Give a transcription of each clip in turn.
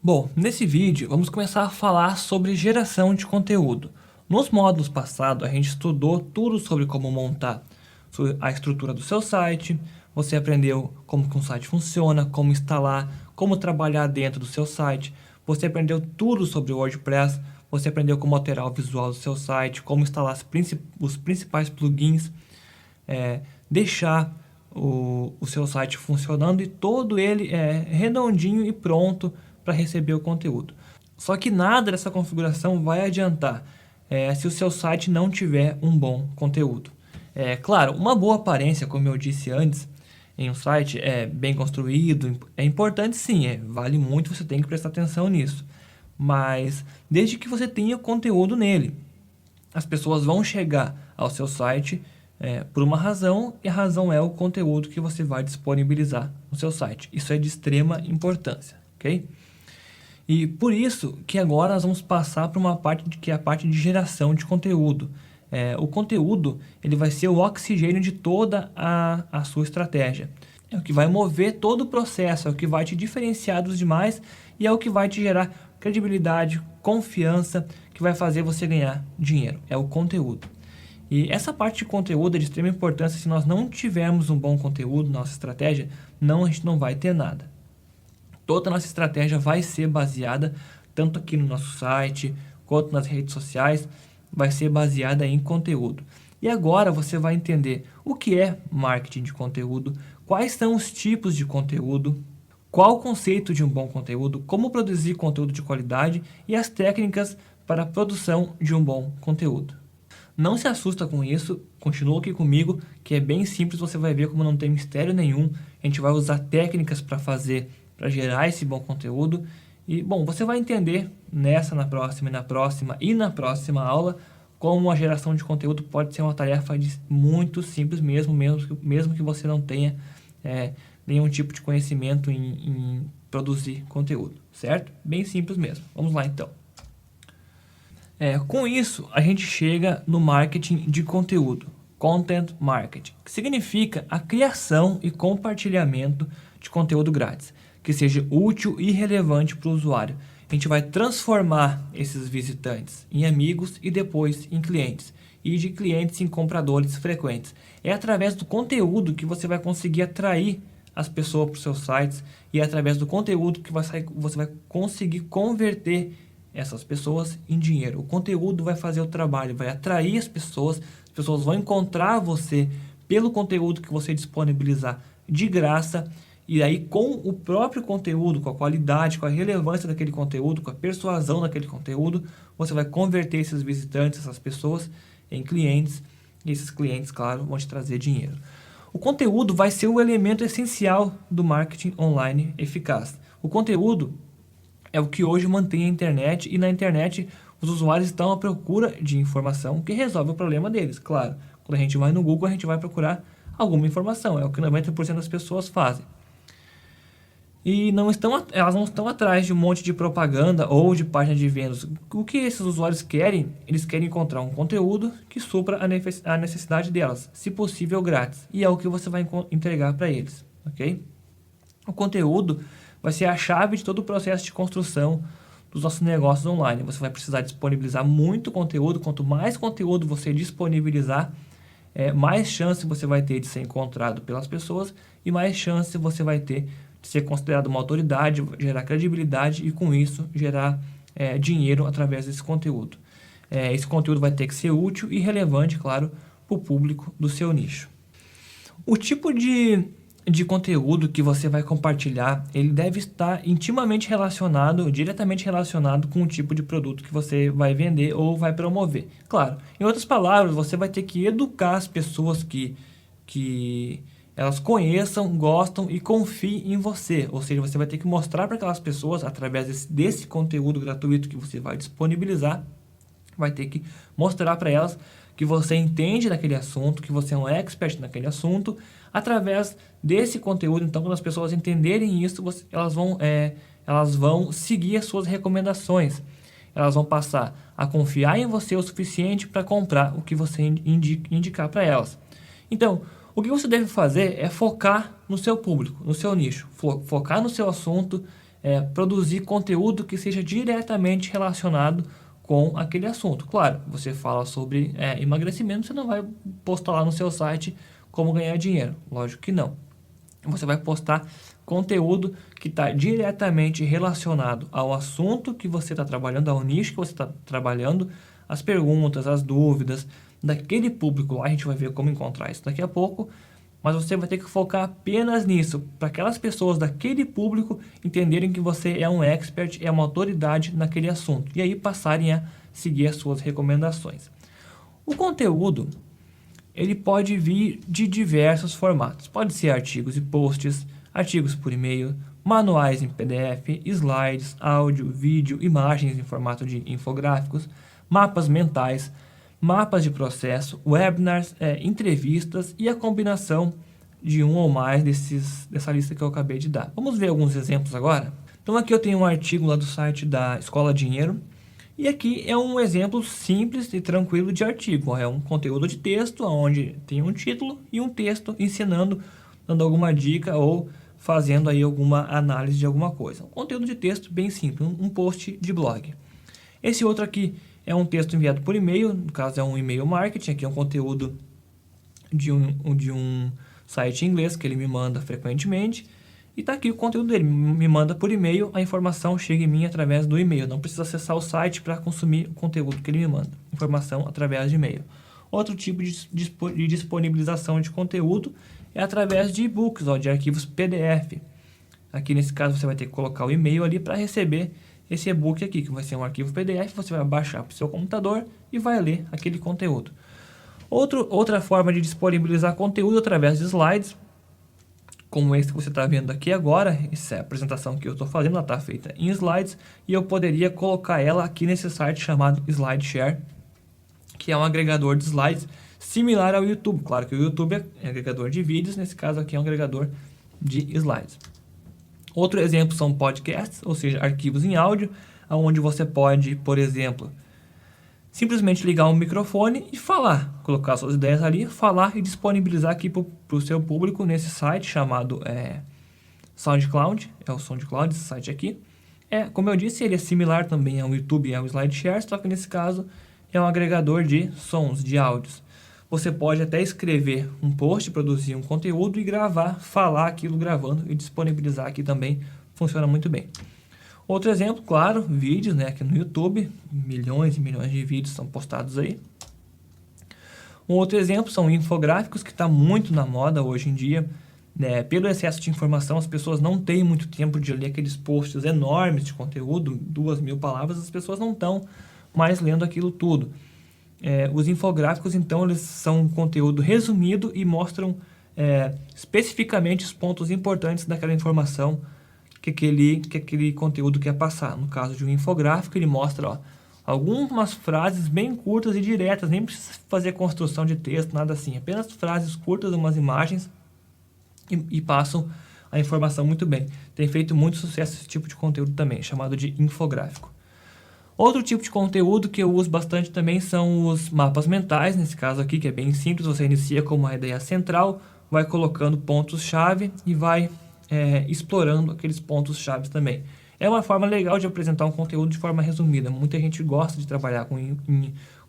Bom, nesse vídeo vamos começar a falar sobre geração de conteúdo. Nos módulos passados a gente estudou tudo sobre como montar a estrutura do seu site, você aprendeu como que um site funciona, como instalar, como trabalhar dentro do seu site, você aprendeu tudo sobre o WordPress, você aprendeu como alterar o visual do seu site, como instalar os principais plugins, deixar o seu site funcionando e todo ele redondinho e pronto para receber o conteúdo. Só que nada dessa configuração vai adiantar se o seu site não tiver um bom conteúdo. Claro, uma boa aparência, como eu disse antes, em um site bem construído, é importante sim, vale muito, você tem que prestar atenção nisso. Mas desde que você tenha conteúdo nele, as pessoas vão chegar ao seu site por uma razão, e a razão é o conteúdo que você vai disponibilizar no seu site. Isso é de extrema importância, ok? E por isso que agora nós vamos passar para uma parte que é a parte de geração de conteúdo. O conteúdo ele vai ser o oxigênio de toda a sua estratégia. É o que vai mover todo o processo, é o que vai te diferenciar dos demais e é o que vai te gerar credibilidade, confiança, que vai fazer você ganhar dinheiro. É o conteúdo. E essa parte de conteúdo é de extrema importância. Se nós não tivermos um bom conteúdo, nossa estratégia, a gente não vai ter nada. Toda a nossa estratégia vai ser baseada, tanto aqui no nosso site, quanto nas redes sociais, vai ser baseada em conteúdo. E agora você vai entender o que é marketing de conteúdo, quais são os tipos de conteúdo, qual o conceito de um bom conteúdo, como produzir conteúdo de qualidade e as técnicas para a produção de um bom conteúdo. Não se assusta com isso, continua aqui comigo, que é bem simples, você vai ver como não tem mistério nenhum. A gente vai usar técnicas para gerar esse bom conteúdo. E, bom, você vai entender na próxima aula, como a geração de conteúdo pode ser uma tarefa muito simples mesmo que você não tenha nenhum tipo de conhecimento em produzir conteúdo, certo? Bem simples mesmo. Vamos lá, então. Com isso, a gente chega no marketing de conteúdo, Content Marketing, que significa a criação e compartilhamento de conteúdo grátis, que seja útil e relevante para o usuário. A gente vai transformar esses visitantes em amigos e depois em clientes, e de clientes em compradores frequentes. É através do conteúdo que você vai conseguir atrair as pessoas para os seus sites e é através do conteúdo que você vai conseguir converter essas pessoas em dinheiro. O conteúdo vai fazer o trabalho, vai atrair as pessoas vão encontrar você pelo conteúdo que você disponibilizar de graça, e aí com o próprio conteúdo, com a qualidade, com a relevância daquele conteúdo, com a persuasão daquele conteúdo, você vai converter esses visitantes, essas pessoas, em clientes, e esses clientes, claro, vão te trazer dinheiro. O conteúdo vai ser o elemento essencial do marketing online eficaz. O conteúdo é o que hoje mantém a internet, e na internet os usuários estão à procura de informação que resolve o problema deles. Claro, quando a gente vai no Google, a gente vai procurar alguma informação, é o que 90% das pessoas fazem. E elas não estão atrás de um monte de propaganda ou de página de vendas. O que esses usuários querem? Eles querem encontrar um conteúdo que supra a necessidade delas, se possível grátis, e é o que você vai entregar para eles, ok? O conteúdo vai ser a chave de todo o processo de construção dos nossos negócios online. Você vai precisar disponibilizar muito conteúdo. Quanto mais conteúdo você disponibilizar, mais chance você vai ter de ser encontrado pelas pessoas e mais chance você vai ter de ser considerado uma autoridade, gerar credibilidade e com isso gerar dinheiro através desse conteúdo. Esse conteúdo vai ter que ser útil e relevante, claro, para o público do seu nicho. O tipo de conteúdo que você vai compartilhar, ele deve estar diretamente relacionado com o tipo de produto que você vai vender ou vai promover. Claro, em outras palavras, você vai ter que educar as pessoas que elas conheçam, gostam e confiem em você. Ou seja, você vai ter que mostrar para aquelas pessoas, através desse conteúdo gratuito que você vai disponibilizar, vai ter que mostrar para elas que você entende daquele assunto, que você é um expert naquele assunto. Através desse conteúdo, então, quando as pessoas entenderem isso, elas vão seguir as suas recomendações. Elas vão passar a confiar em você o suficiente para comprar o que você indicar para elas. Então, o que você deve fazer é focar no seu público, no seu nicho. Focar no seu assunto, produzir conteúdo que seja diretamente relacionado com aquele assunto. Claro, você fala sobre emagrecimento, você não vai postar lá no seu site como ganhar dinheiro. Lógico que não. Você vai postar conteúdo que está diretamente relacionado ao assunto que você está trabalhando, ao nicho que você está trabalhando, as perguntas, as dúvidas daquele público lá. A gente vai ver como encontrar isso daqui a pouco. Mas você vai ter que focar apenas nisso, para aquelas pessoas daquele público entenderem que você é um expert, é uma autoridade naquele assunto, e aí passarem a seguir as suas recomendações. O conteúdo, ele pode vir de diversos formatos. Pode ser artigos e posts, artigos por e-mail, manuais em PDF, slides, áudio, vídeo, imagens em formato de infográficos, mapas mentais, mapas de processo, webinars, entrevistas e a combinação de um ou mais dessa lista que eu acabei de dar. Vamos ver alguns exemplos agora? Então aqui eu tenho um artigo lá do site da Escola Dinheiro e aqui é um exemplo simples e tranquilo de artigo. É um conteúdo de texto onde tem um título e um texto ensinando, dando alguma dica ou fazendo aí alguma análise de alguma coisa. Um conteúdo de texto bem simples, um post de blog. Esse outro aqui é um texto enviado por e-mail, no caso é um e-mail marketing, aqui é um conteúdo de um site em inglês que ele me manda frequentemente. E está aqui o conteúdo dele, me manda por e-mail, a informação chega em mim através do e-mail. Não precisa acessar o site para consumir o conteúdo que ele me manda, informação através de e-mail. Outro tipo de disponibilização de conteúdo é através de e-books, de arquivos PDF. Aqui nesse caso você vai ter que colocar o e-mail ali para receber esse e-book aqui, que vai ser um arquivo PDF, você vai baixar para o seu computador e vai ler aquele conteúdo. Outra forma de disponibilizar conteúdo através de slides, como esse que você está vendo aqui agora. Essa é a apresentação que eu estou fazendo, ela está feita em slides, e eu poderia colocar ela aqui nesse site chamado SlideShare, que é um agregador de slides similar ao YouTube. Claro que o YouTube é agregador de vídeos, nesse caso aqui é um agregador de slides. Outro exemplo são podcasts, ou seja, arquivos em áudio, onde você pode, por exemplo, simplesmente ligar um microfone e falar, colocar suas ideias ali, falar e disponibilizar aqui para o seu público nesse site chamado SoundCloud, é o SoundCloud, esse site aqui. Como eu disse, ele é similar também ao YouTube e ao SlideShare, só que nesse caso é um agregador de sons, de áudios. Você pode até escrever um post, produzir um conteúdo e gravar, falar aquilo gravando e disponibilizar aqui também, funciona muito bem. Outro exemplo, claro, vídeos, aqui no YouTube, milhões e milhões de vídeos são postados aí. Um outro exemplo são infográficos, que está muito na moda hoje em dia. Pelo excesso de informação, as pessoas não têm muito tempo de ler aqueles posts enormes de conteúdo, 2.000 palavras, as pessoas não estão mais lendo aquilo tudo. Os infográficos, então, eles são um conteúdo resumido e mostram especificamente os pontos importantes daquela informação que aquele conteúdo quer passar. No caso de um infográfico, ele mostra algumas frases bem curtas e diretas, nem precisa fazer construção de texto, nada assim. Apenas frases curtas, umas imagens e passam a informação muito bem. Tem feito muito sucesso esse tipo de conteúdo também, chamado de infográfico. Outro tipo de conteúdo que eu uso bastante também são os mapas mentais, nesse caso aqui, que é bem simples. Você inicia com uma ideia central, vai colocando pontos-chave e vai explorando aqueles pontos-chave também. É uma forma legal de apresentar um conteúdo de forma resumida. Muita gente gosta de trabalhar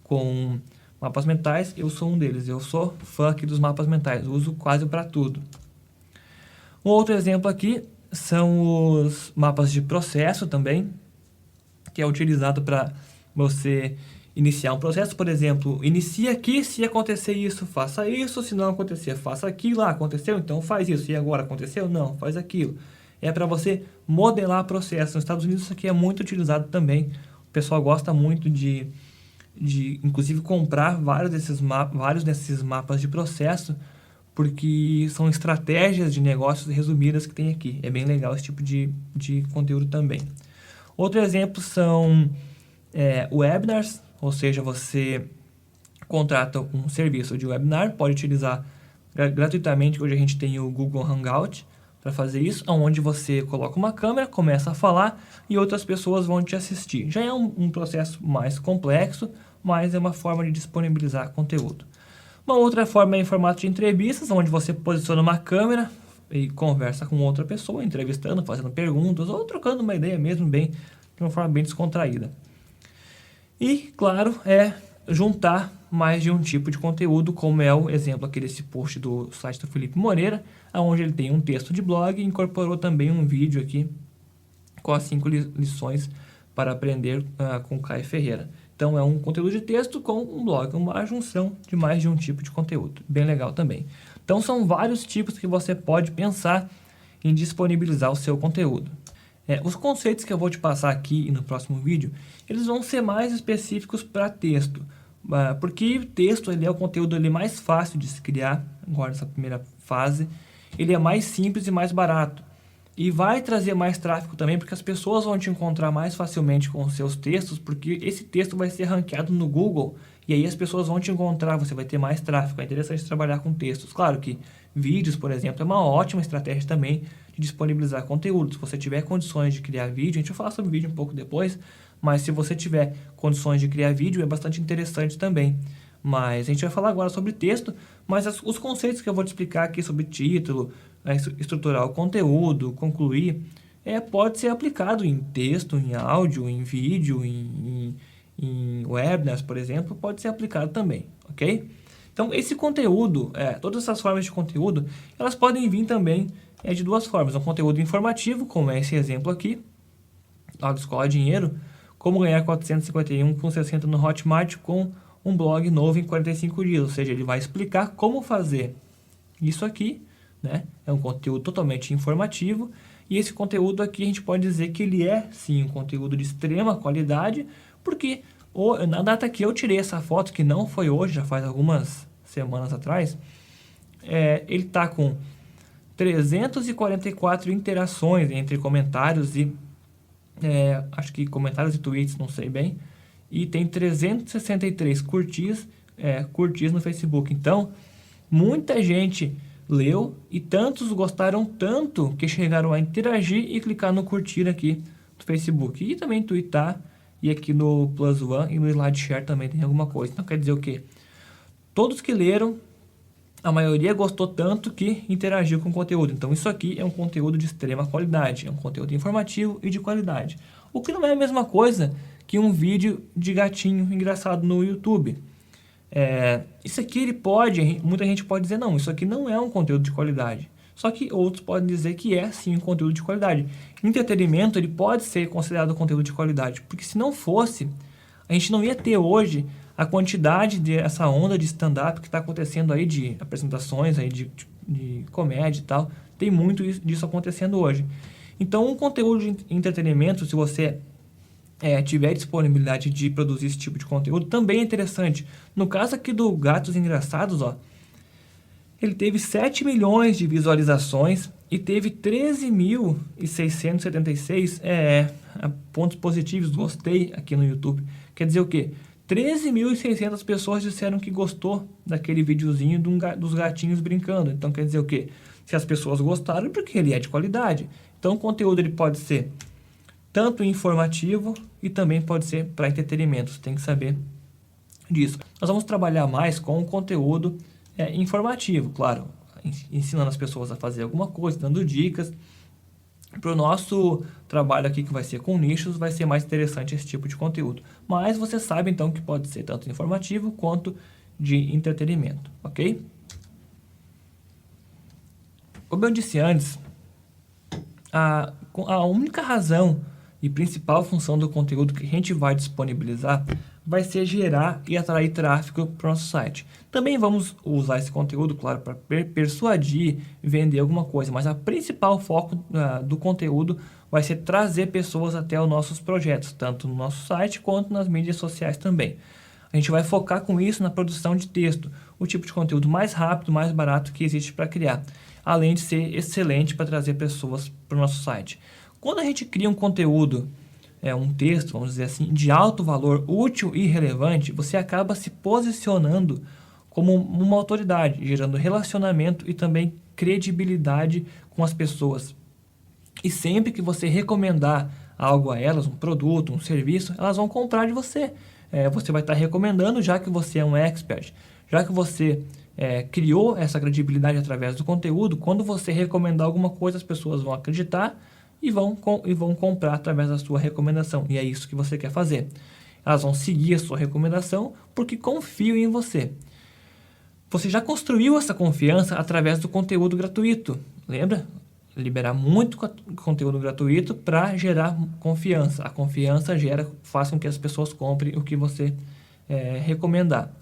com mapas mentais, eu sou um deles. Eu sou fã aqui dos mapas mentais, uso quase para tudo. Um outro exemplo aqui são os mapas de processo também, que é utilizado para você iniciar um processo. Por exemplo, inicia aqui, se acontecer isso, faça isso, se não acontecer, faça aquilo. Aconteceu, então faz isso. E agora aconteceu? Não, faz aquilo. É para você modelar processo. Nos Estados Unidos isso aqui é muito utilizado também. O pessoal gosta muito de inclusive, comprar vários desses mapas de processo, porque são estratégias de negócios resumidas que tem aqui. É bem legal esse tipo de conteúdo também. Outro exemplo são webinars, ou seja, você contrata um serviço de webinar, pode utilizar gratuitamente. Hoje a gente tem o Google Hangout para fazer isso, onde você coloca uma câmera, começa a falar e outras pessoas vão te assistir. Já é um processo mais complexo, mas é uma forma de disponibilizar conteúdo. Uma outra forma é em formato de entrevistas, onde você posiciona uma câmera, e conversa com outra pessoa, entrevistando, fazendo perguntas ou trocando uma ideia mesmo bem, de uma forma bem descontraída. E, claro, juntar mais de um tipo de conteúdo, como é o exemplo aqui desse post do site do Felipe Moreira, onde ele tem um texto de blog e incorporou também um vídeo aqui com as 5 lições para aprender com Caio Ferreira. Então, é um conteúdo de texto com um blog, uma junção de mais de um tipo de conteúdo. Bem legal também. Então, são vários tipos que você pode pensar em disponibilizar o seu conteúdo. Os conceitos que eu vou te passar aqui e no próximo vídeo, eles vão ser mais específicos para texto. Porque texto ele é o conteúdo ali mais fácil de se criar, agora nessa primeira fase. Ele é mais simples e mais barato. E vai trazer mais tráfego também, porque as pessoas vão te encontrar mais facilmente com os seus textos, porque esse texto vai ser ranqueado no Google, e aí as pessoas vão te encontrar, você vai ter mais tráfego. É interessante trabalhar com textos. Claro que vídeos, por exemplo, é uma ótima estratégia também de disponibilizar conteúdo. Se você tiver condições de criar vídeo, a gente vai falar sobre vídeo um pouco depois, mas se você tiver condições de criar vídeo, é bastante interessante também. Mas a gente vai falar agora sobre texto, mas os conceitos que eu vou te explicar aqui sobre título, estruturar o conteúdo, concluir, pode ser aplicado em texto, em áudio, em vídeo, em webinars, por exemplo, pode ser aplicado também, ok? Então, esse conteúdo, todas essas formas de conteúdo, elas podem vir também de duas formas. Um conteúdo informativo, como é esse exemplo aqui, lá do Escola Dinheiro, como ganhar 451,60 no Hotmart com um blog novo em 45 dias, ou seja, ele vai explicar como fazer isso aqui, né? É um conteúdo totalmente informativo, e esse conteúdo aqui a gente pode dizer que ele é sim um conteúdo de extrema qualidade, porque na data que eu tirei essa foto, que não foi hoje, já faz algumas semanas atrás, ele está com 344 interações entre comentários e acho que comentários e tweets, não sei bem, e tem 363 curtis no Facebook. Então, muita gente leu e tantos gostaram tanto que chegaram a interagir e clicar no curtir aqui do Facebook. E também tweetar, e aqui no Plus One e no SlideShare também tem alguma coisa. Então, quer dizer o quê? Todos que leram, a maioria gostou tanto que interagiu com o conteúdo. Então, isso aqui é um conteúdo de extrema qualidade, é um conteúdo informativo e de qualidade. O que não é a mesma coisa que um vídeo de gatinho engraçado no YouTube. Isso aqui muita gente pode dizer, não, isso aqui não é um conteúdo de qualidade. Só que outros podem dizer que é sim um conteúdo de qualidade. Entretenimento, ele pode ser considerado conteúdo de qualidade, porque se não fosse, a gente não ia ter hoje a quantidade dessa onda de stand-up que está acontecendo aí, de apresentações aí de comédia e tal. Tem muito disso acontecendo hoje. Então, um conteúdo de entretenimento, se você tiver disponibilidade de produzir esse tipo de conteúdo, também é interessante. No caso aqui do Gatos Engraçados, ele teve 7 milhões de visualizações e teve 13.676 pontos positivos, gostei aqui no YouTube. Quer dizer o quê? 13.600 pessoas disseram que gostou daquele videozinho dos gatinhos brincando. Então quer dizer o quê? Se as pessoas gostaram, é porque ele é de qualidade. Então o conteúdo ele pode ser tanto informativo e também pode ser para entretenimento. Você tem que saber disso. Nós vamos trabalhar mais com o conteúdo informativo, claro, ensinando as pessoas a fazer alguma coisa, dando dicas. Para o nosso trabalho aqui, que vai ser com nichos, vai ser mais interessante esse tipo de conteúdo. Mas você sabe, então, que pode ser tanto informativo quanto de entretenimento, ok? Como eu disse antes, a única razão e principal função do conteúdo que a gente vai disponibilizar vai ser gerar e atrair tráfego para o nosso site. Também vamos usar esse conteúdo, claro, para persuadir, vender alguma coisa, mas o principal foco do conteúdo vai ser trazer pessoas até os nossos projetos, tanto no nosso site quanto nas mídias sociais também. A gente vai focar com isso na produção de texto, o tipo de conteúdo mais rápido, mais barato que existe para criar, além de ser excelente para trazer pessoas para o nosso site. Quando a gente cria um conteúdo, um texto, vamos dizer assim, de alto valor, útil e relevante, você acaba se posicionando como uma autoridade, gerando relacionamento e também credibilidade com as pessoas. E sempre que você recomendar algo a elas, um produto, um serviço, elas vão comprar de você. Você vai estar recomendando, já que você é um expert, já que você criou essa credibilidade através do conteúdo, quando você recomendar alguma coisa, as pessoas vão acreditar e vão comprar através da sua recomendação. E é isso que você quer fazer. Elas vão seguir a sua recomendação porque confiam em você. Você já construiu essa confiança através do conteúdo gratuito. Lembra? Liberar muito conteúdo gratuito para gerar confiança. A confiança faz com que as pessoas comprem o que você recomendar.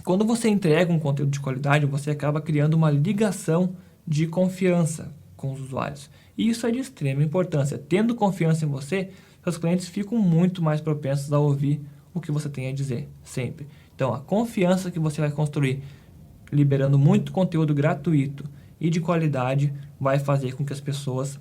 Quando você entrega um conteúdo de qualidade, você acaba criando uma ligação de confiança com os usuários. E isso é de extrema importância. Tendo confiança em você, seus clientes ficam muito mais propensos a ouvir o que você tem a dizer, sempre. Então, a confiança que você vai construir liberando muito conteúdo gratuito e de qualidade vai fazer com que as pessoas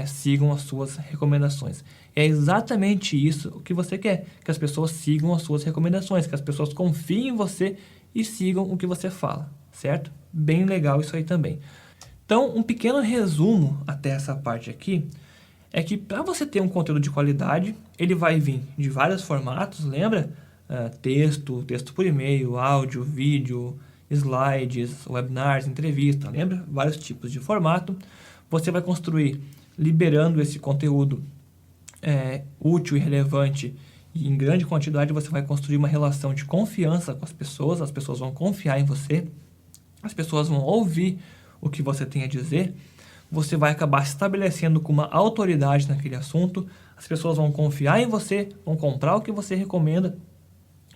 sigam as suas recomendações. É exatamente isso o que você quer, que as pessoas sigam as suas recomendações, que as pessoas confiem em você e sigam o que você fala, certo? Bem legal isso aí também. Então, um pequeno resumo até essa parte aqui é que para você ter um conteúdo de qualidade, ele vai vir de vários formatos, lembra? Texto por e-mail, áudio, vídeo, slides, webinars, entrevista, lembra? Vários tipos de formato. Você vai construir liberando esse conteúdo útil e relevante e em grande quantidade. Você vai construir uma relação de confiança com as pessoas vão confiar em você, as pessoas vão ouvir o que você tem a dizer, você vai acabar se estabelecendo com uma autoridade naquele assunto, as pessoas vão confiar em você, vão comprar o que você recomenda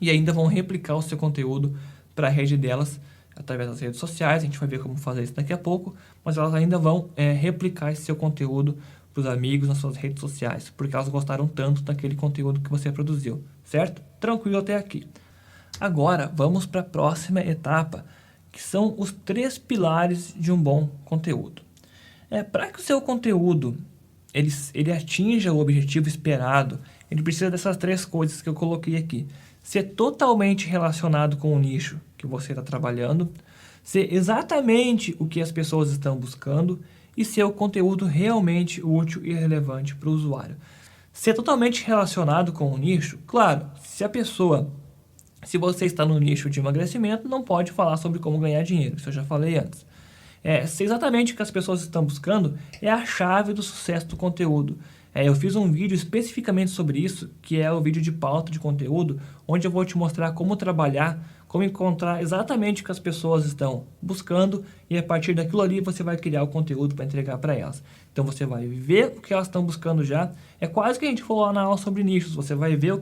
e ainda vão replicar o seu conteúdo para a rede delas através das redes sociais. A gente vai ver como fazer isso daqui a pouco, mas elas ainda vão replicar esse seu conteúdo para os amigos nas suas redes sociais, porque elas gostaram tanto daquele conteúdo que você produziu, certo? Tranquilo até aqui. Agora, vamos para a próxima etapa, que são os 3 pilares de um bom conteúdo. Para que o seu conteúdo ele atinja o objetivo esperado, ele precisa dessas 3 coisas que eu coloquei aqui. Ser totalmente relacionado com o nicho que você está trabalhando, ser exatamente o que as pessoas estão buscando e ser o conteúdo realmente útil e relevante para o usuário. Ser totalmente relacionado com o nicho, claro, se você está no nicho de emagrecimento, não pode falar sobre como ganhar dinheiro, isso eu já falei antes. Ser exatamente o que as pessoas estão buscando é a chave do sucesso do conteúdo. Eu fiz um vídeo especificamente sobre isso, que é o vídeo de pauta de conteúdo, onde eu vou te mostrar como trabalhar, como encontrar exatamente o que as pessoas estão buscando e a partir daquilo ali você vai criar o conteúdo para entregar para elas. Então você vai ver o que elas estão buscando já, é quase que a gente falou lá na aula sobre nichos, você vai ver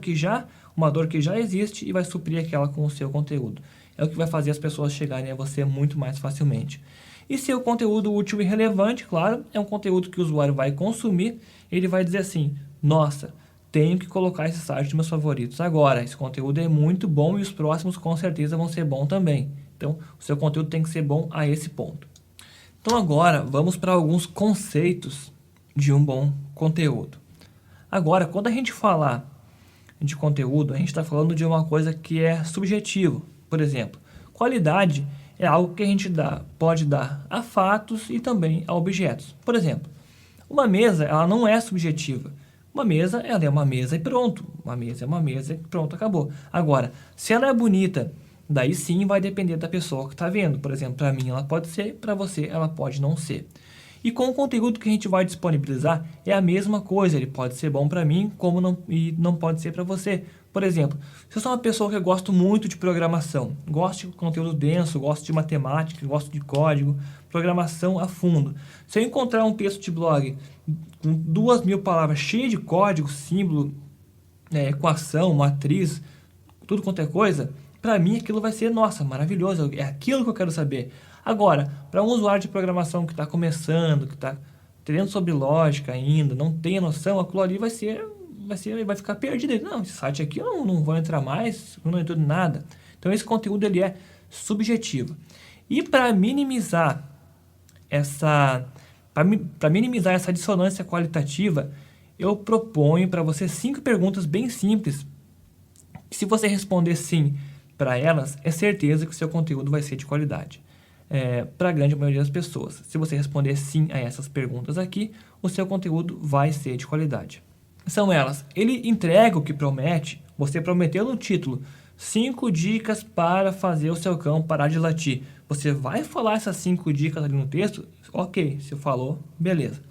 uma dor que já existe e vai suprir aquela com o seu conteúdo. É o que vai fazer as pessoas chegarem a você muito mais facilmente. E se o conteúdo útil e relevante, claro, é um conteúdo que o usuário vai consumir, ele vai dizer assim, nossa, tenho que colocar esse site nos meus favoritos agora, esse conteúdo é muito bom e os próximos com certeza vão ser bons também. Então, o seu conteúdo tem que ser bom a esse ponto. Então agora, vamos para alguns conceitos de um bom conteúdo. Agora, quando a gente falar de conteúdo, a gente está falando de uma coisa que é subjetivo. Por exemplo, qualidade é algo que a gente pode dar a fatos e também a objetos. Por exemplo, uma mesa ela não é subjetiva. Uma mesa ela é uma mesa e pronto. Uma mesa é uma mesa e pronto, acabou. Agora, se ela é bonita, daí sim vai depender da pessoa que está vendo. Por exemplo, para mim ela pode ser, para você ela pode não ser. E com o conteúdo que a gente vai disponibilizar é a mesma coisa, ele pode ser bom para mim como não pode ser para você. Por exemplo, se eu sou uma pessoa que eu gosto muito de programação, gosto de conteúdo denso, gosto de matemática, gosto de código, programação a fundo. Se eu encontrar um texto de blog com 2.000 palavras cheio de código, símbolo, equação, matriz, tudo quanto é coisa, para mim aquilo vai ser, nossa, maravilhoso, é aquilo que eu quero saber. Agora, para um usuário de programação que está começando, que está entendendo sobre lógica ainda, não tem a noção, aquilo ali vai ficar perdido. Não, esse site aqui eu não vou entrar mais, eu não entendo nada. Então, esse conteúdo ele é subjetivo. E para minimizar essa dissonância qualitativa, eu proponho para você 5 perguntas bem simples. Se você responder sim para elas, é certeza que o seu conteúdo vai ser de qualidade. Para a grande maioria das pessoas. Se você responder sim a essas perguntas aqui, o seu conteúdo vai ser de qualidade. São elas, ele entrega o que promete, Você prometeu no título 5 dicas para fazer o seu cão parar de latir. Você vai falar essas 5 dicas ali no texto? Ok, se falou, beleza.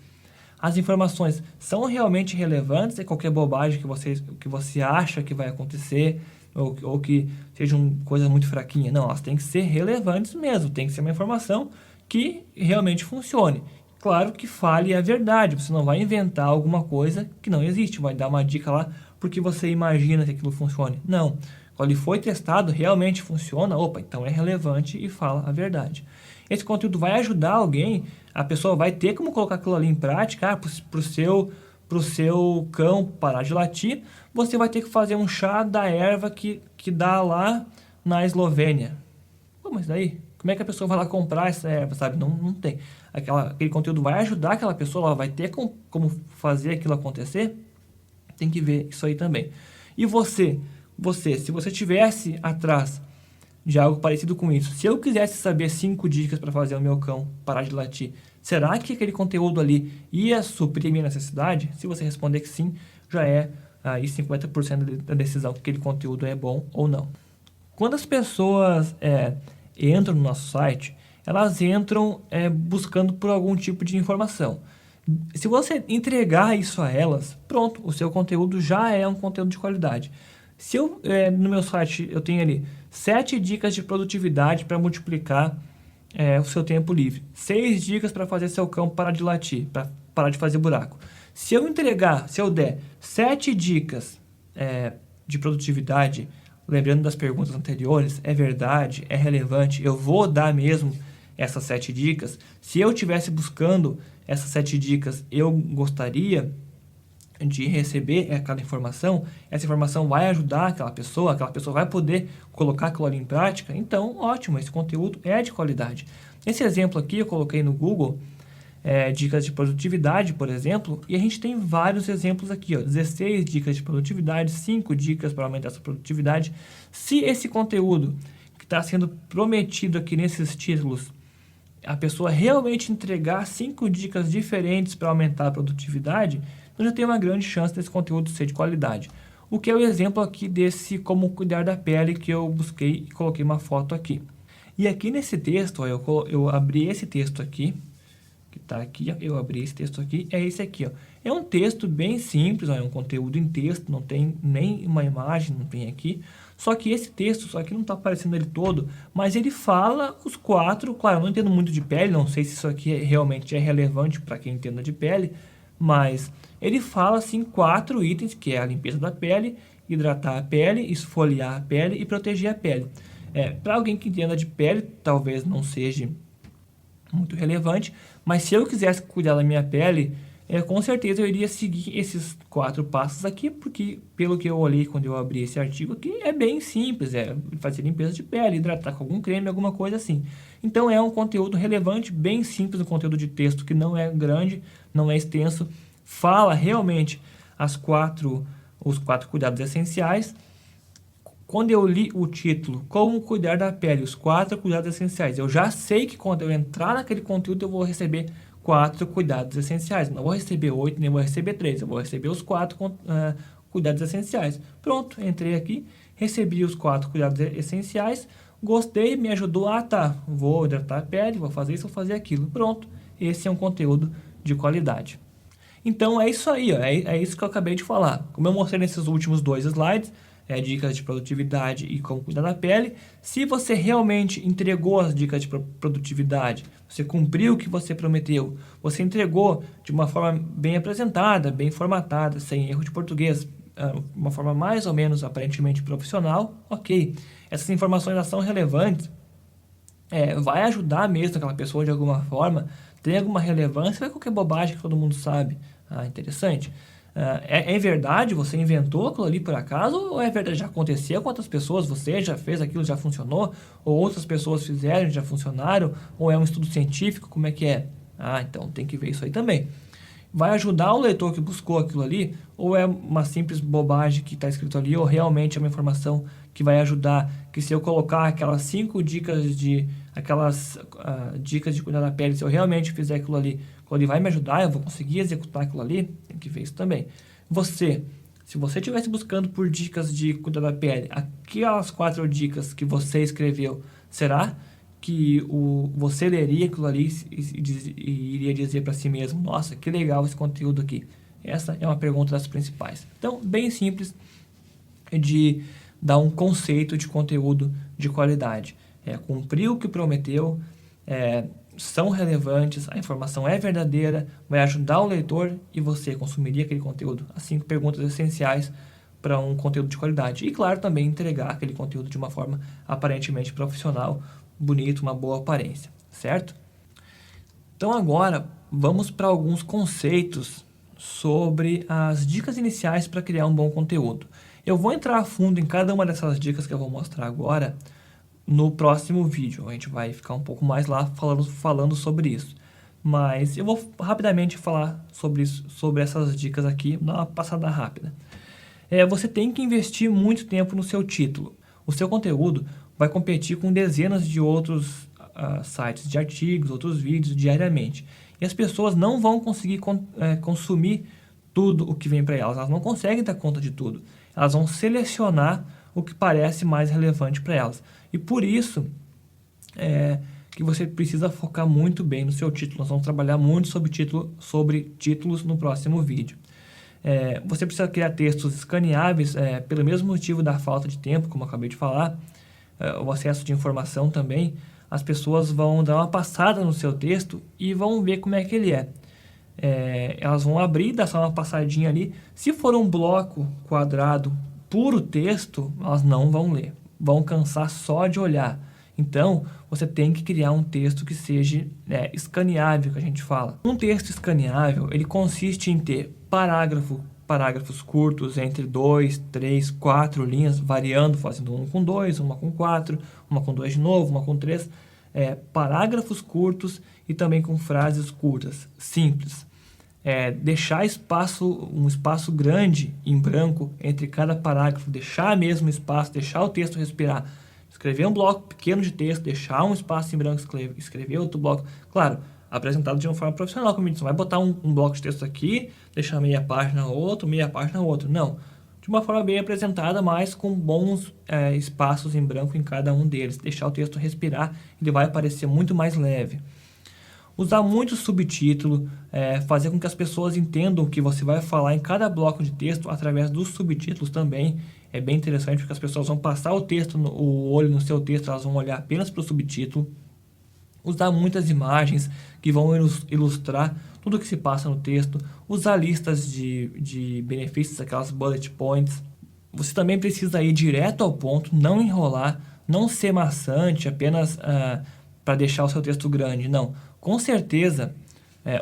As informações são realmente relevantes? É qualquer bobagem que você acha que vai acontecer ou que sejam coisas muito fraquinhas? Não, elas têm que ser relevantes mesmo. Tem que ser uma informação que realmente funcione. Claro que fale a verdade. Você não vai inventar alguma coisa que não existe. Vai dar uma dica lá porque você imagina que aquilo funcione. Não. Quando ele foi testado, realmente funciona. Opa, então é relevante e fala a verdade. Esse conteúdo vai ajudar alguém, a pessoa vai ter como colocar aquilo ali em prática, para o seu cão parar de latir, você vai ter que fazer um chá da erva que dá lá na Eslovênia. Pô, mas daí, como é que a pessoa vai lá comprar essa erva, sabe? Não tem. Aquele conteúdo vai ajudar aquela pessoa, ela vai ter como fazer aquilo acontecer, tem que ver isso aí também. E se você tivesse atrás de algo parecido com isso, se eu quisesse saber 5 dicas para fazer o meu cão parar de latir, será que aquele conteúdo ali ia suprir minha necessidade? Se você responder que sim, já é aí 50% da decisão que aquele conteúdo é bom ou não. Quando as pessoas entram no nosso site, elas entram buscando por algum tipo de informação. Se você entregar isso a elas, pronto, o seu conteúdo já é um conteúdo de qualidade. Se no meu site eu tenho ali 7 dicas de produtividade para multiplicar o seu tempo livre, 6 dicas para fazer seu cão parar de latir, para parar de fazer buraco. Se eu der 7 dicas de produtividade, lembrando das perguntas anteriores, é verdade, é relevante, eu vou dar mesmo essas 7 dicas. Se eu estivesse buscando essas 7 dicas, eu gostaria de receber aquela informação, essa informação vai ajudar aquela pessoa vai poder colocar aquilo ali em prática, então ótimo, esse conteúdo é de qualidade. Esse exemplo aqui eu coloquei no Google, dicas de produtividade, por exemplo, e a gente tem vários exemplos aqui, 16 dicas de produtividade, 5 dicas para aumentar essa produtividade. Se esse conteúdo que está sendo prometido aqui nesses títulos, a pessoa realmente entregar 5 dicas diferentes para aumentar a produtividade, então já tem uma grande chance desse conteúdo ser de qualidade. O que é o exemplo aqui desse como cuidar da pele que eu busquei e coloquei uma foto aqui. E aqui nesse texto, eu abri esse texto aqui, que está aqui, eu abri esse texto aqui, é esse aqui. É um texto bem simples, é um conteúdo em texto, não tem nem uma imagem, não tem aqui. Só que esse texto, só que não está aparecendo ele todo, mas ele fala os 4, claro, eu não entendo muito de pele, não sei se isso aqui realmente é relevante para quem entenda de pele, mas ele fala assim 4 itens, que é a limpeza da pele, hidratar a pele, esfoliar a pele e proteger a pele. Para alguém que entenda de pele, talvez não seja muito relevante, mas se eu quisesse cuidar da minha pele, com certeza eu iria seguir esses 4 passos aqui, porque pelo que eu olhei quando eu abri esse artigo aqui, é bem simples, fazer limpeza de pele, hidratar com algum creme, alguma coisa assim. Então é um conteúdo relevante, bem simples, um conteúdo de texto que não é grande, não é extenso, fala realmente os 4 cuidados essenciais. Quando eu li o título, Como Cuidar da Pele, os 4 cuidados essenciais, eu já sei que quando eu entrar naquele conteúdo eu vou receber 4 cuidados essenciais. Não vou receber 8, nem vou receber 3, eu vou receber os 4 cuidados essenciais. Pronto, entrei aqui, recebi os 4 cuidados essenciais, gostei, me ajudou, vou hidratar a pele, vou fazer isso, vou fazer aquilo. Pronto, esse é um conteúdo de qualidade. Então é isso aí, é isso que eu acabei de falar. Como eu mostrei nesses últimos 2 slides, dicas de produtividade e como cuidar da pele. Se você realmente entregou as dicas de produtividade, você cumpriu o que você prometeu, você entregou de uma forma bem apresentada, bem formatada, sem erro de português, uma forma mais ou menos aparentemente profissional, ok. Essas informações já são relevantes, vai ajudar mesmo aquela pessoa de alguma forma, tem alguma relevância, ou é qualquer bobagem que todo mundo sabe. Interessante. É verdade? Você inventou aquilo ali por acaso? Ou é verdade? Já aconteceu com outras pessoas? Você já fez aquilo, já funcionou? Ou outras pessoas fizeram, já funcionaram? Ou é um estudo científico? Como é que é? Então tem que ver isso aí também. Vai ajudar o leitor que buscou aquilo ali? Ou é uma simples bobagem que está escrito ali? Ou realmente é uma informação que vai ajudar? Que se eu colocar aquelas 5 dicas dicas de cuidar da pele, se eu realmente fizer aquilo ali, ele vai me ajudar, eu vou conseguir executar aquilo ali, tem que ver isso também. Se você estivesse buscando por dicas de cuidar da pele, aquelas 4 dicas que você escreveu, será que você leria aquilo ali e iria dizer para si mesmo, nossa, que legal esse conteúdo aqui? Essa é uma pergunta das principais. Então, bem simples de dar um conceito de conteúdo de qualidade. Cumprir o que prometeu, são relevantes, a informação é verdadeira, vai ajudar o leitor e você consumiria aquele conteúdo. As 5 perguntas essenciais para um conteúdo de qualidade. E, claro, também entregar aquele conteúdo de uma forma aparentemente profissional, bonito, uma boa aparência, certo? Então, agora, vamos para alguns conceitos sobre as dicas iniciais para criar um bom conteúdo. Eu vou entrar a fundo em cada uma dessas dicas que eu vou mostrar agora no próximo vídeo. A gente vai ficar um pouco mais lá falando sobre isso. Mas eu vou rapidamente falar sobre essas dicas aqui, dar uma passada rápida. Você tem que investir muito tempo no seu título. O seu conteúdo vai competir com dezenas de outros sites de artigos, outros vídeos diariamente. E as pessoas não vão conseguir consumir tudo o que vem para elas. Elas não conseguem dar conta de tudo. Elas vão selecionar o que parece mais relevante para elas. E por isso que você precisa focar muito bem no seu título. Nós vamos trabalhar muito sobre títulos no próximo vídeo. Você precisa criar textos escaneáveis pelo mesmo motivo da falta de tempo, como eu acabei de falar, o acesso de informação também. As pessoas vão dar uma passada no seu texto e vão ver como é que ele é. Elas vão abrir, dar só uma passadinha ali. Se for um bloco quadrado puro texto, elas não vão ler. Vão cansar só de olhar. Então, você tem que criar um texto que seja escaneável, que a gente fala. Um texto escaneável, ele consiste em ter parágrafos curtos entre 2, 3, 4 linhas, variando, fazendo uma com 2, uma com 4, uma com 2 de novo, uma com 3. Parágrafos curtos e também com frases curtas, simples. Deixar um espaço grande em branco entre cada parágrafo, deixar mesmo espaço, deixar o texto respirar. Escrever um bloco pequeno de texto, deixar um espaço em branco, escrever outro bloco. Claro, apresentado de uma forma profissional, como eu disse, não vai botar um bloco de texto aqui, deixar meia página outro, meia página outro. Não, de uma forma bem apresentada, mas com bons espaços em branco em cada um deles. Deixar o texto respirar, ele vai parecer muito mais leve. Usar muito subtítulo, fazer com que as pessoas entendam o que você vai falar em cada bloco de texto através dos subtítulos também. É bem interessante porque as pessoas vão passar o olho no seu texto, elas vão olhar apenas para o subtítulo. Usar muitas imagens que vão ilustrar tudo o que se passa no texto. Usar listas de benefícios, aquelas bullet points. Você também precisa ir direto ao ponto, não enrolar, não ser maçante apenas para deixar o seu texto grande, não. Com certeza,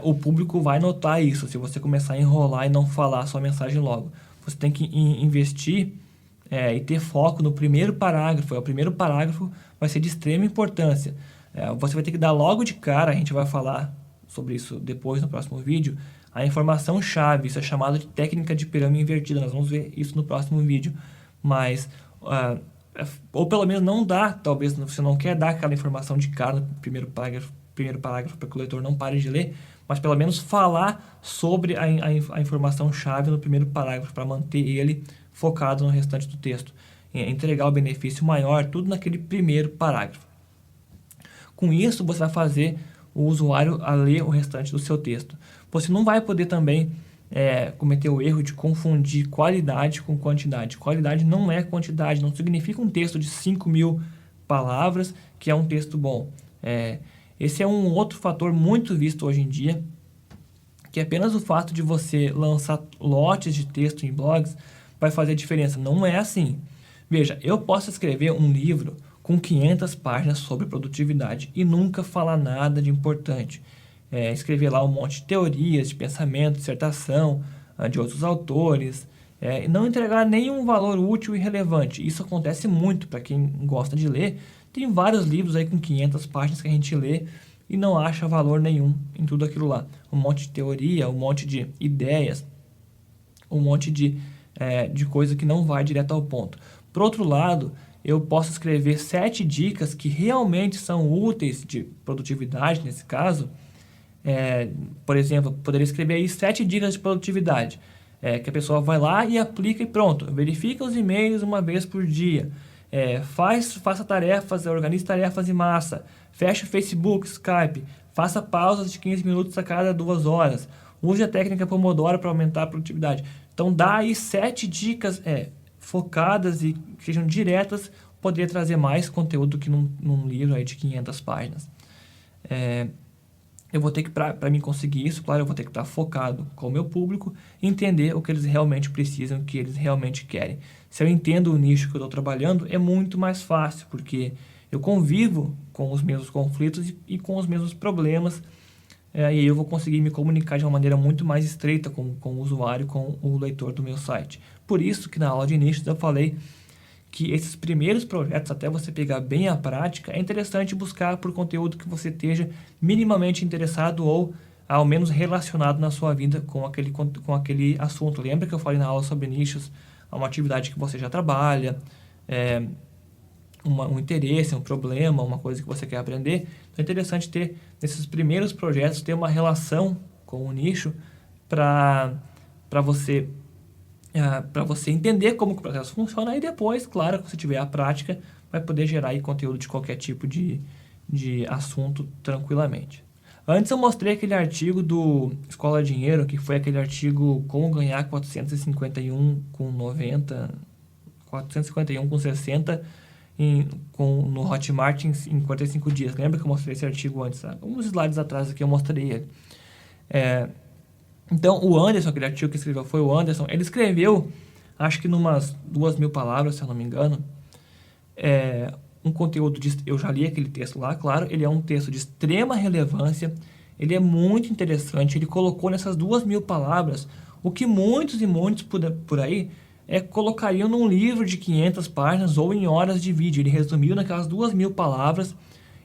o público vai notar isso, se você começar a enrolar e não falar a sua mensagem logo. Você tem que investir e ter foco no primeiro parágrafo. O primeiro parágrafo vai ser de extrema importância. Você vai ter que dar logo de cara, a gente vai falar sobre isso depois no próximo vídeo, a informação-chave. Isso é chamado de técnica de pirâmide invertida. Nós vamos ver isso no próximo vídeo. Mas, ou pelo menos não dá, talvez você não quer dar aquela informação de cara no primeiro parágrafo para que o leitor não pare de ler, mas pelo menos falar sobre a informação-chave no primeiro parágrafo, para manter ele focado no restante do texto. Entregar o benefício maior, tudo naquele primeiro parágrafo. Com isso, você vai fazer o usuário a ler o restante do seu texto. Você não vai poder também cometer o erro de confundir qualidade com quantidade. Qualidade não é quantidade, não significa um texto de 5.000 palavras que é um texto bom. Esse é um outro fator muito visto hoje em dia, que apenas o fato de você lançar lotes de texto em blogs vai fazer diferença. Não é assim. Veja, eu posso escrever um livro com 500 páginas sobre produtividade e nunca falar nada de importante. Escrever lá um monte de teorias, de pensamento, dissertação, de outros autores, e não entregar nenhum valor útil e relevante. Isso acontece muito para quem gosta de ler. Tem vários livros aí com 500 páginas que a gente lê e não acha valor nenhum em tudo aquilo lá. Um monte de teoria, um monte de ideias, um monte de coisa que não vai direto ao ponto. Por outro lado, eu posso escrever 7 dicas que realmente são úteis de produtividade, nesse caso. Por exemplo, eu poderia escrever aí 7 dicas de produtividade. Que a pessoa vai lá e aplica e pronto. Verifica os e-mails uma vez por dia. Faça tarefas, organize tarefas em massa. Feche o Facebook, Skype. Faça pausas de 15 minutos a cada 2 horas. Use a técnica Pomodoro para aumentar a produtividade. Então, dá aí 7 dicas focadas e que sejam diretas. Poderia trazer mais conteúdo do que num livro aí de 500 páginas. Eu vou ter que, para mim conseguir isso, claro, eu vou ter que estar focado com o meu público e entender o que eles realmente precisam, o que eles realmente querem. Se eu entendo o nicho que eu estou trabalhando, é muito mais fácil, porque eu convivo com os mesmos conflitos e com os mesmos problemas, e aí eu vou conseguir me comunicar de uma maneira muito mais estreita com o usuário, com o leitor do meu site. Por isso que na aula de nichos eu falei que esses primeiros projetos, até você pegar bem a prática, é interessante buscar por conteúdo que você esteja minimamente interessado ou ao menos relacionado na sua vida com aquele assunto. Lembra que eu falei na aula sobre nichos, uma atividade que você já trabalha, um interesse, um problema, uma coisa que você quer aprender. Então é interessante ter, nesses primeiros projetos, ter uma relação com o nicho para você entender como que o processo funciona e depois, claro, se tiver a prática, vai poder gerar aí conteúdo de qualquer tipo de assunto tranquilamente. Antes eu mostrei aquele artigo do Escola Dinheiro, que foi aquele artigo Como Ganhar 451 com 90, 451 com 60 no Hotmart em 45 dias. Lembra que eu mostrei esse artigo antes? Uns slides atrás aqui eu mostrei ele. Então, o Anderson, aquele artigo que escreveu foi o Anderson, ele escreveu, acho que numas 2.000 palavras, se eu não me engano, um conteúdo, eu já li aquele texto lá, claro, ele é um texto de extrema relevância, ele é muito interessante, ele colocou nessas 2.000 palavras o que muitos e muitos por aí colocariam num livro de 500 páginas ou em horas de vídeo. Ele resumiu naquelas 2.000 palavras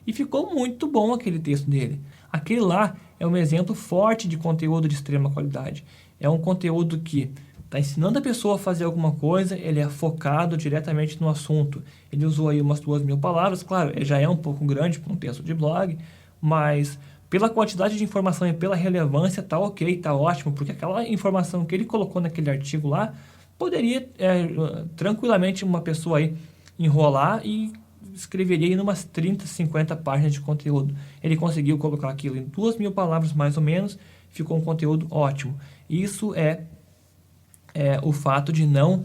e ficou muito bom aquele texto dele. Aquele lá é um exemplo forte de conteúdo de extrema qualidade. É um conteúdo que está ensinando a pessoa a fazer alguma coisa, ele é focado diretamente no assunto. Ele usou aí umas 2.000 palavras, claro, já é um pouco grande para um texto de blog, mas pela quantidade de informação e pela relevância tá ok, tá ótimo, porque aquela informação que ele colocou naquele artigo lá, poderia tranquilamente uma pessoa aí enrolar e escreveria em umas 30, 50 páginas de conteúdo. Ele conseguiu colocar aquilo em 2.000 palavras mais ou menos, ficou um conteúdo ótimo. Isso é o fato de não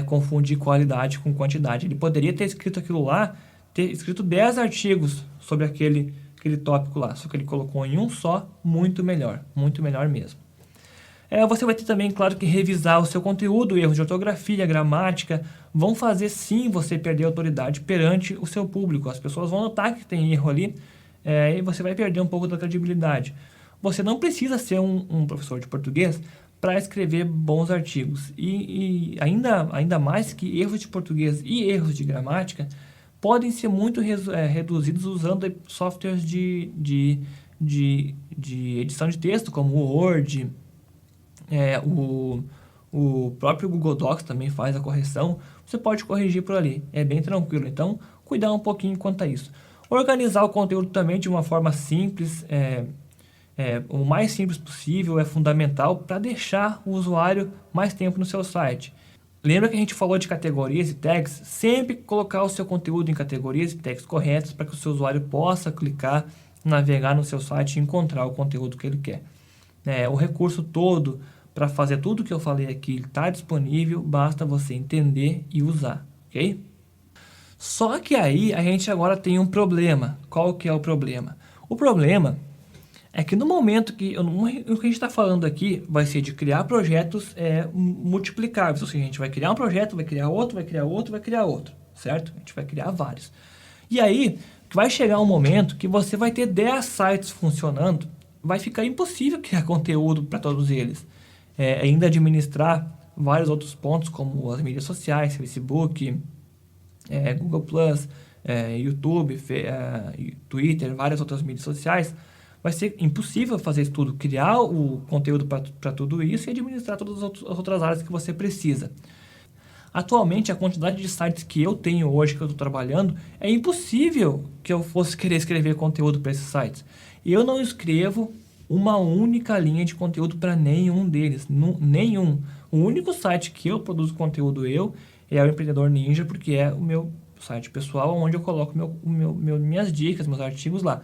confundir qualidade com quantidade. Ele poderia ter escrito aquilo lá, ter escrito 10 artigos sobre aquele tópico lá, só que ele colocou em um só, muito melhor mesmo. Você vai ter também, claro, que revisar o seu conteúdo, erros de ortografia, gramática, vão fazer sim você perder autoridade perante o seu público. As pessoas vão notar que tem erro ali e você vai perder um pouco da credibilidade. Você não precisa ser um professor de português para escrever bons artigos. E ainda mais que erros de português e erros de gramática podem ser muito reduzidos usando softwares de edição de texto, como o Word. O próprio Google Docs também faz a correção. Você pode corrigir por ali, é bem tranquilo. Então, cuidar um pouquinho quanto a isso. Organizar o conteúdo também de uma forma simples, o mais simples possível, é fundamental para deixar o usuário mais tempo no seu site. Lembra que a gente falou de categorias e tags? Sempre colocar o seu conteúdo em categorias e tags corretos para que o seu usuário possa clicar, navegar no seu site e encontrar o conteúdo que ele quer. O recurso todo para fazer tudo o que eu falei aqui está disponível, basta você entender e usar, ok? Só que aí a gente agora tem um problema. Qual que é o problema? O problema é que no momento que... O que a gente está falando aqui vai ser de criar projetos multiplicáveis. Ou seja, a gente vai criar um projeto, vai criar outro, vai criar outro, vai criar outro, certo? A gente vai criar vários. E aí vai chegar um momento que você vai ter 10 sites funcionando, vai ficar impossível criar conteúdo para todos eles. Ainda administrar vários outros pontos, como as mídias sociais, Facebook, Google+, YouTube, Twitter, várias outras mídias sociais. Vai ser impossível fazer isso tudo, criar o conteúdo para tudo isso e administrar todas as outras áreas que você precisa. Atualmente, a quantidade de sites que eu tenho hoje, que eu estou trabalhando, é impossível que eu fosse querer escrever conteúdo para esses sites. Eu não escrevo uma única linha de conteúdo para nenhum deles, nenhum. O único site que eu produzo conteúdo é o Empreendedor Ninja, porque é o meu site pessoal, onde eu coloco minhas dicas, meus artigos lá.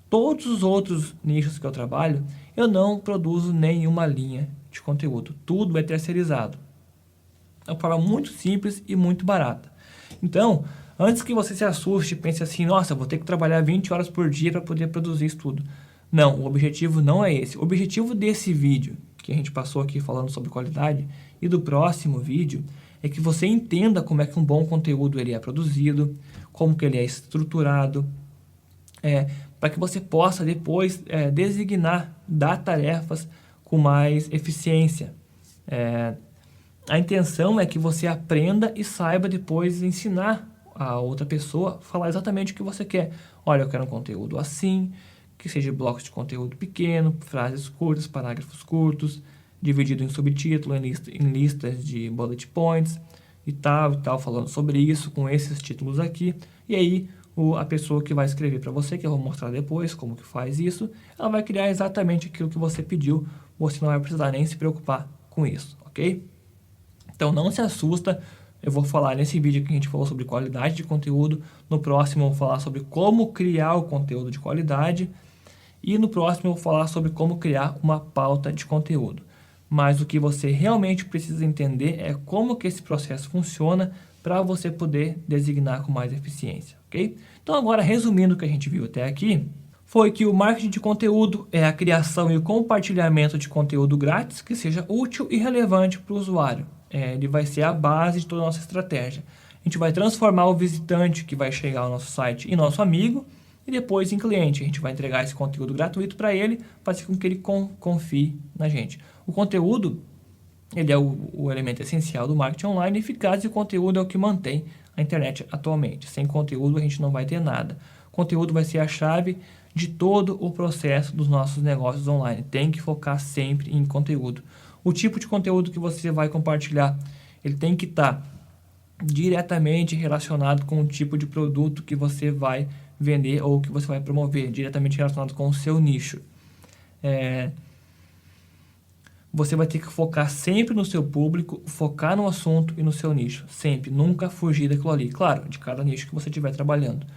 Todos os outros nichos que eu trabalho, eu não produzo nenhuma linha de conteúdo. Tudo é terceirizado. É uma forma muito simples e muito barata. Então, antes que você se assuste e pense assim, nossa, vou ter que trabalhar 20 horas por dia para poder produzir isso tudo. Não, o objetivo não é esse. O objetivo desse vídeo, que a gente passou aqui falando sobre qualidade, e do próximo vídeo, é que você entenda como é que um bom conteúdo ele é produzido, como que ele é estruturado, para que você possa depois dar tarefas com mais eficiência. A intenção é que você aprenda e saiba depois ensinar a outra pessoa a falar exatamente o que você quer. Olha, eu quero um conteúdo assim, que seja blocos de conteúdo pequeno, frases curtas, parágrafos curtos, dividido em subtítulo, em listas de bullet points e tal, falando sobre isso, com esses títulos aqui. E aí, a pessoa que vai escrever para você, que eu vou mostrar depois como que faz isso, ela vai criar exatamente aquilo que você pediu, você não vai precisar nem se preocupar com isso, ok? Então não se assusta, eu vou falar nesse vídeo que a gente falou sobre qualidade de conteúdo, no próximo eu vou falar sobre como criar o conteúdo de qualidade e no próximo eu vou falar sobre como criar uma pauta de conteúdo. Mas o que você realmente precisa entender é como que esse processo funciona para você poder designar com mais eficiência, ok? Então agora, resumindo o que a gente viu até aqui, foi que o marketing de conteúdo é a criação e o compartilhamento de conteúdo grátis que seja útil e relevante para o usuário. Ele vai ser a base de toda a nossa estratégia. A gente vai transformar o visitante que vai chegar ao nosso site em nosso amigo e depois em cliente. A gente vai entregar esse conteúdo gratuito para ele, para fazer com que ele confie na gente. O conteúdo, ele é o elemento essencial do marketing online eficaz e o conteúdo é o que mantém a internet atualmente. Sem conteúdo a gente não vai ter nada. O conteúdo vai ser a chave de todo o processo dos nossos negócios online. Tem que focar sempre em conteúdo. O tipo de conteúdo que você vai compartilhar, ele tem que estar diretamente relacionado com o tipo de produto que você vai vender ou que você vai promover, diretamente relacionado com o seu nicho. Você vai ter que focar sempre no seu público, focar no assunto e no seu nicho. Sempre, nunca fugir daquilo ali. Claro, de cada nicho que você estiver trabalhando.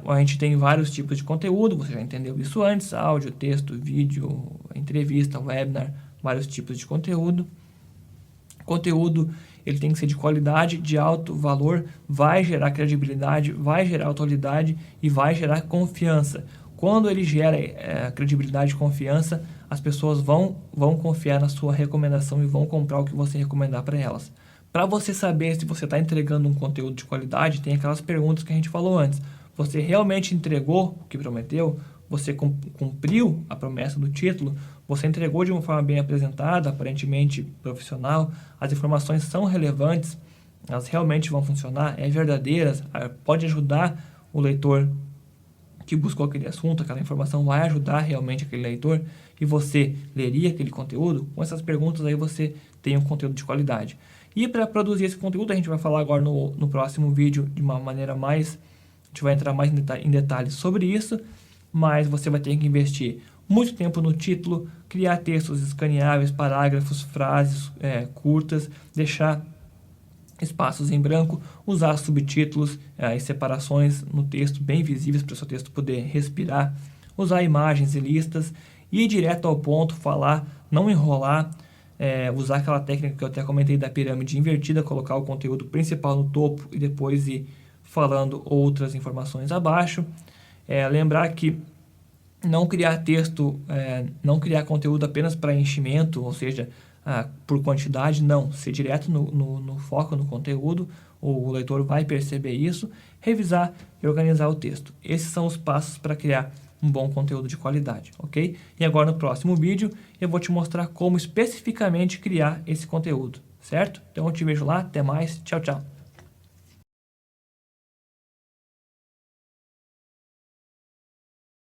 A gente tem vários tipos de conteúdo, você já entendeu isso antes, áudio, texto, vídeo, entrevista, webinar, vários tipos de conteúdo. Conteúdo, ele tem que ser de qualidade, de alto valor, vai gerar credibilidade, vai gerar autoridade e vai gerar confiança. Quando ele gera credibilidade e confiança, as pessoas vão confiar na sua recomendação e vão comprar o que você recomendar para elas. Para você saber se você está entregando um conteúdo de qualidade, tem aquelas perguntas que a gente falou antes. Você realmente entregou o que prometeu? Você cumpriu a promessa do título? Você entregou de uma forma bem apresentada, aparentemente profissional? As informações são relevantes? Elas realmente vão funcionar? É verdadeiras? Pode ajudar o leitor que buscou aquele assunto? Aquela informação vai ajudar realmente aquele leitor? E você leria aquele conteúdo? Com essas perguntas aí você tem um conteúdo de qualidade. E para produzir esse conteúdo, a gente vai falar agora no próximo vídeo de uma maneira mais... A gente vai entrar mais em detalhes sobre isso, mas você vai ter que investir muito tempo no título, criar textos escaneáveis, parágrafos, frases curtas, deixar espaços em branco, usar subtítulos e separações no texto bem visíveis para o seu texto poder respirar, usar imagens e listas, ir direto ao ponto, falar, não enrolar, usar aquela técnica que eu até comentei da pirâmide invertida, colocar o conteúdo principal no topo e depois ir falando outras informações abaixo. Lembrar que não criar texto, não criar conteúdo apenas para enchimento, ou seja, por quantidade, não. Ser direto no foco, no conteúdo, o leitor vai perceber isso, revisar e organizar o texto. Esses são os passos para criar um bom conteúdo de qualidade, ok? E agora no próximo vídeo eu vou te mostrar como especificamente criar esse conteúdo, certo? Então eu te vejo lá, até mais, tchau, tchau!